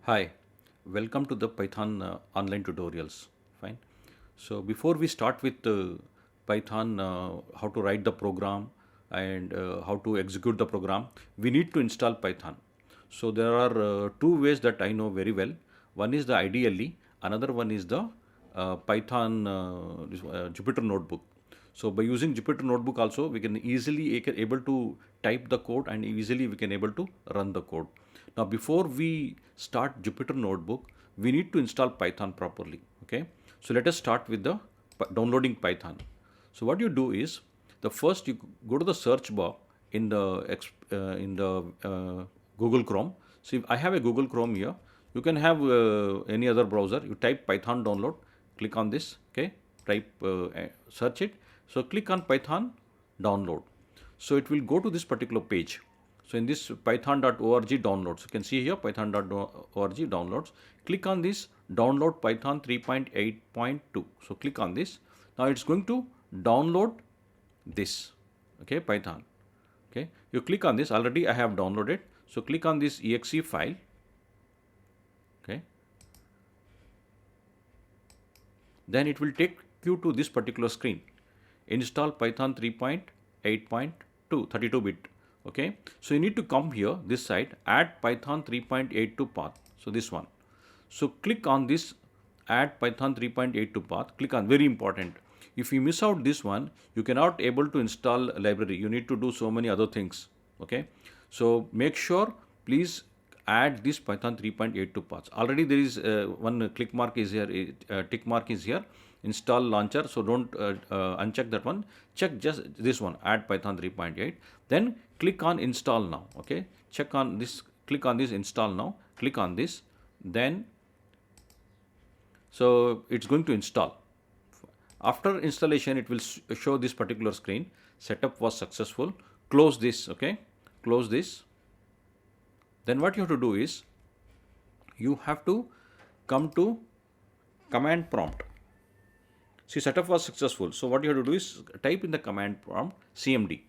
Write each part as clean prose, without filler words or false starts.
Hi, welcome to the Python online tutorials. Fine. So before we start with Python, how to write the program and how to execute the program, we need to install Python. So there are two ways that I know very well. One is the IDLE, another one is the Python Jupyter Notebook. So by using Jupyter Notebook also, we can easily able to type the code and easily we can able to run the code. Now before we start Jupyter Notebook, we need to install Python properly. Okay. So let us start with the downloading Python. So what you do is the first you go to the search bar in the Google Chrome. So if I have a Google Chrome here, you can have any other browser. You type Python download, click on this. Okay, type search it. So click on Python download. So it will go to this particular page. So in this python.org downloads, you can see here python.org downloads. Click on this download Python 3.8.2. So click on this. Now it's going to download this. Okay, Python. Okay, you click on this. Already I have downloaded. So click on this exe file. Okay, then it will take you to this particular screen. Install Python 3.8.2 32-bit. Okay, so you need to come here this side, add Python 3.82 path. So this one. So click on this add Python 3.82 path. Click on, very important. If you miss out this one, you cannot able to install a library. You need to do so many other things. Okay, so make sure please add this Python 3.82 paths. Already there is one click mark is here, tick mark is here, install launcher. So don't uncheck that one. Check just this one, add Python 3.8. Then click on install now. Okay, check on this, click on this install now. Click on this. Then so it's going to install. After installation, it will show this particular screen. Setup was successful. Close this. Okay, close this. Then what you have to do is you have to come to command prompt. See, setup was successful. So what you have to do is type in the command prompt CMD,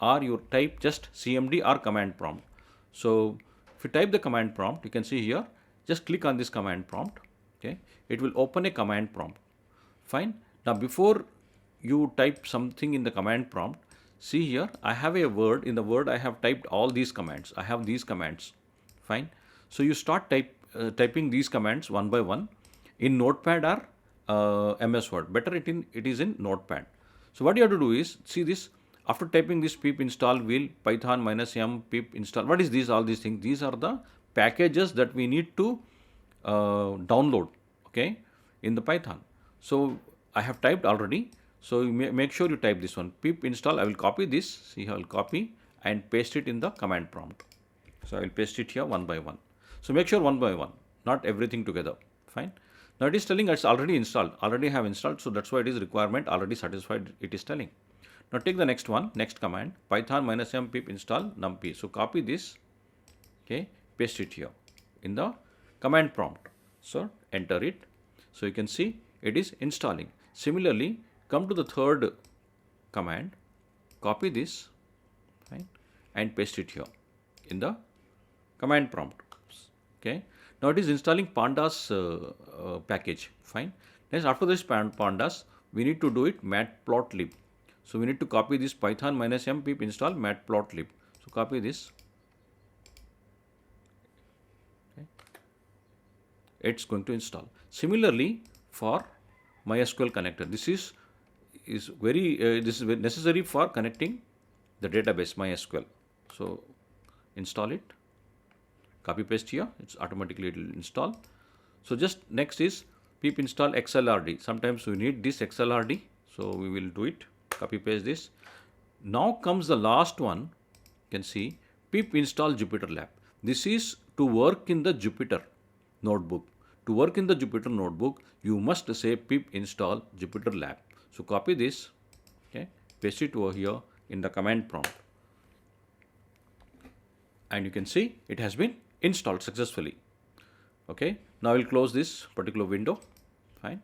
or you type just CMD or command prompt. So if you type the command prompt, you can see here, just click on this command prompt. Okay, it will open a command prompt. Fine. Now before you type something in the command prompt, see here, I have a word. In the word, I have typed all these commands. I have these commands. Fine. So you start typing these commands one by one in Notepad or MS Word. Better it is in Notepad. So what you have to do is, see this, after typing this pip install wheel python -m pip install. What is these? All these things. These are the packages that we need to download. Okay, in the Python. So I have typed already. So you make sure you type this one, pip install. I will copy this. See, I will copy and paste it in the command prompt. So I will paste it here one by one. So make sure one by one, not everything together. Fine. Now it is telling it's already installed. Already have installed. So that's why it is requirement already satisfied. It is telling. Now take the next one, next command, python -m pip install numpy. So copy this. Okay, paste it here in the command prompt. So enter it. So you can see it is installing. Similarly, come to the third command, copy this, right, and paste it here in the command prompt. Okay. Now it is installing pandas package. Fine. Next, after this pandas, we need to do it matplotlib. So we need to copy this python -m pip install matplotlib. So copy this. Okay. It's going to install. Similarly, for MySQL connector, this is necessary for connecting the database MySQL. So install it, copy paste here, it's automatically it will install. So just next is pip install XLRD. Sometimes we need this XLRD, so we will do it, copy paste this. Now comes the last one. You can see pip install Jupyter Lab. This is to work in the Jupyter notebook. To work in the Jupyter notebook, you must say pip install Jupyter Lab. So copy this, okay, paste it over here in the command prompt. And you can see it has been installed successfully. Okay, now I will close this particular window. Fine.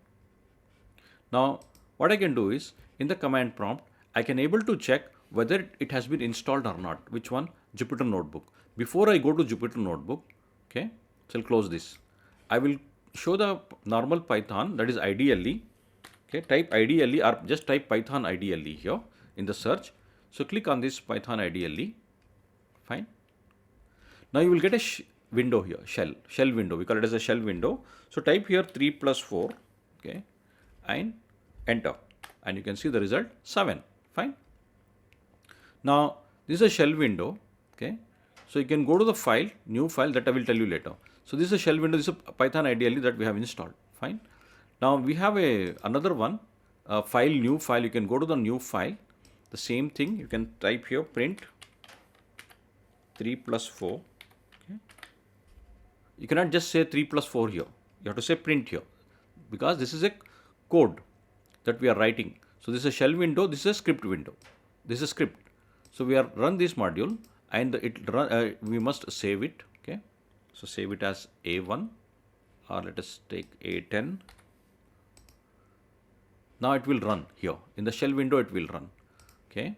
Now what I can do is in the command prompt, I can able to check whether it has been installed or not. Which one? Jupyter Notebook. Before I go to Jupyter Notebook, okay, So I'll close this. I will show the normal Python, that is IDLE. Okay, type IDLE or just type Python IDLE here in the search. So click on this Python IDLE. Fine. Now you will get a window here, shell window. We call it as a shell window. So type here 3 plus 4, okay, and enter. And you can see the result 7. Fine. Now this is a shell window, okay. So you can go to the file, new file, that I will tell you later. So this is a shell window, this is a Python IDLE that we have installed. Fine. Now we have another one, file, new file. You can go to the new file. The same thing, you can type here print 3 plus 4. Okay. You cannot just say 3 plus 4 here. You have to say print here, because this is a code that we are writing. So this is a shell window, this is a script window. This is a script. So we are run this module, and we must save it. Okay. So save it as A1, or let us take A10. Now it will run here. In the shell window it will run. Okay.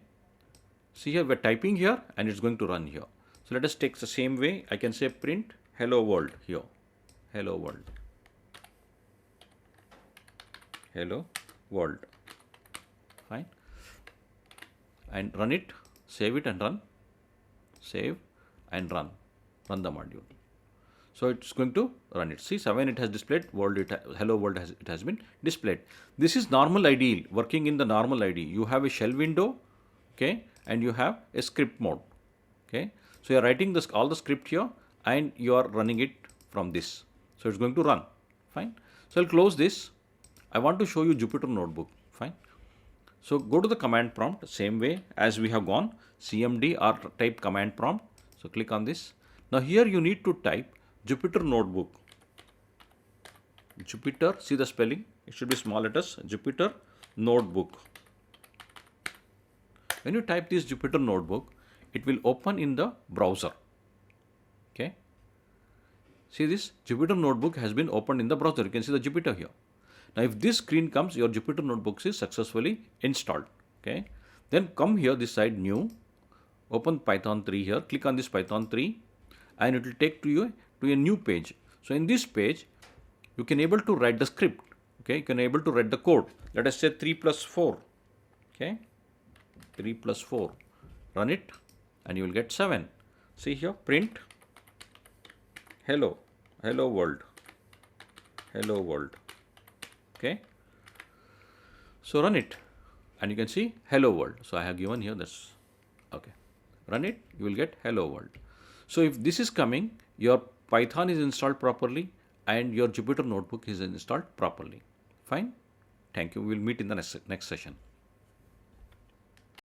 See here, we're typing here and it's going to run here. So let us take the same way. I can say print hello world here. Hello world. Hello world. Fine. And run it. Save it and run. Save and run. Run the module. So it's going to run it. See, 7 it has displayed, hello world it has been displayed. This is normal IDE, working in the normal IDE. You have a shell window, okay, and you have a script mode, okay. So you are writing all the script here, and you are running it from this. So it's going to run. Fine. So I'll close this. I want to show you Jupyter Notebook. Fine. So go to the command prompt, same way as we have gone, CMD or type command prompt. So click on this. Now here you need to type Jupyter Notebook. Jupyter, see the spelling? It should be small letters. Jupyter Notebook. When you type this Jupyter Notebook, it will open in the browser. Okay. See this? Jupyter Notebook has been opened in the browser. You can see the Jupyter here. Now if this screen comes, your Jupyter Notebook is successfully installed. Okay. Then come here, this side, new. Open Python 3 here. Click on this Python 3, and it will take you to a new page. So in this page, you can able to write the script. Okay, you can able to write the code. Let us say 3 plus 4. Okay, 3 plus 4. Run it, and you will get 7. See here, print hello world, hello world. Okay, so run it, and you can see hello world. So I have given here this. Okay, run it, you will get hello world. So if this is coming, your Python is installed properly and your Jupyter Notebook is installed properly. Fine. Thank you. We will meet in the next session.